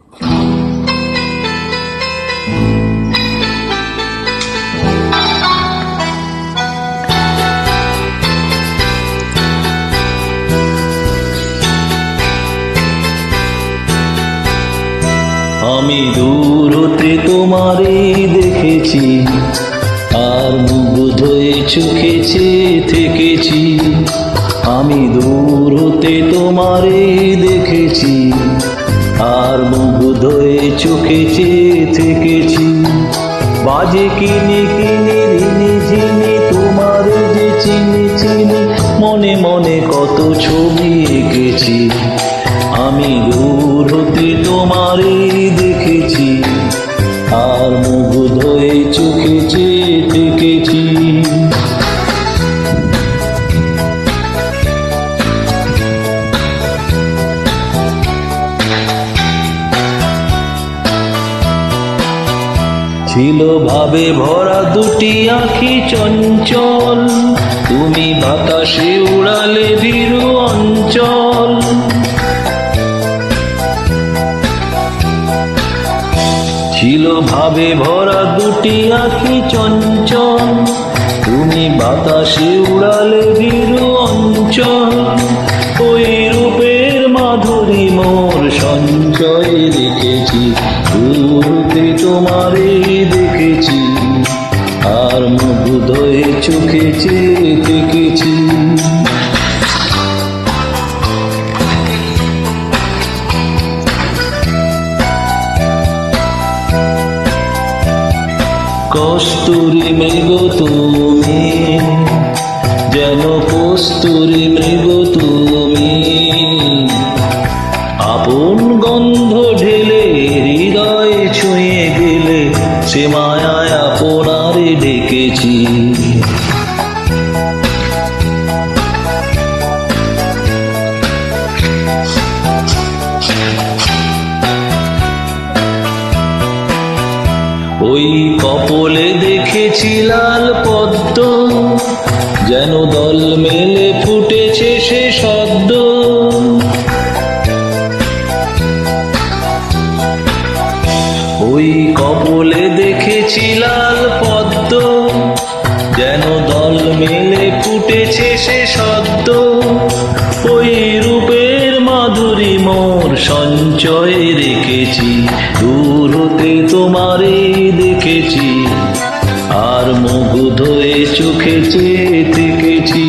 আমি দূর হতে তোমারে দেখেছি, আর মুগ্ধ হয়ে চোখে চেয়ে থেকেছি। আমি দূর হতে তোমারে দেখেছি, আর মুগ্ধ হয়ে চোখে চেয়ে থেকেছি। বাজে কিনে কিনে ঋণে ঝিনে তোমার যে চিনি চিনি, মনে মনে কত ছবি এঁকেছি। আমি দূর হতে তোমারে দেখেছি, আর মুগ্ধ হয়ে চোখে চেয়ে থেকেছি। ছিল ভাবে ভরা দুটি আঁখি চঞ্চল, তুমি বাতাসে উড়ালে ভীরু অঞ্চল। ছিল ভাবে ভরা দুটি আঁখি চঞ্চল, তুমি বাতাসে উড়ালে ভীরু অঞ্চল। ওই রূপের মাধুরী মোর সঞ্চয় রেখেছি, দূর হতে তোমারে দেখেছি, আর মুগ্ধ হয়ে চোখে চেয়ে থেকেছি। কস্তুরী মৃগ তুমি, যেন কস্তুরী মৃগ তুমি, আপন গন্ধ ঢেলে হৃদয়ে ছুঁয়ে গেলে, সে মায়ায় আপনারে ডেকেছি। ওই কপলে দেখেছি লাল পদ্ম, যেন দল মেলে ফুটেছে সে সদ্য। ওই কপলে দেখেছি লাল পদ্ম, যেন দল মেলে ফুটেছে সে সদ্য। ওই রূপের মাধুরী মোর সঞ্চয় রেখেছি, দূর হতে তোমারে দেখেছি, আর মুগ্ধ হয়ে চোখে চেয়ে থেকেছি।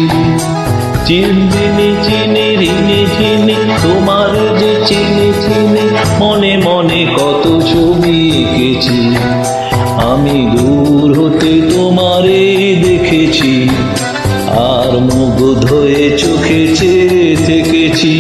চিনি চিনি ঋণে চিনি তোমার যে চিনি চিনি, মনে মনে কত ছবি এঁকেছি। আমি দূর হতে তোমারে দেখেছি, আর মুগ্ধ হয়ে চোখে চেয়ে থেকেছি।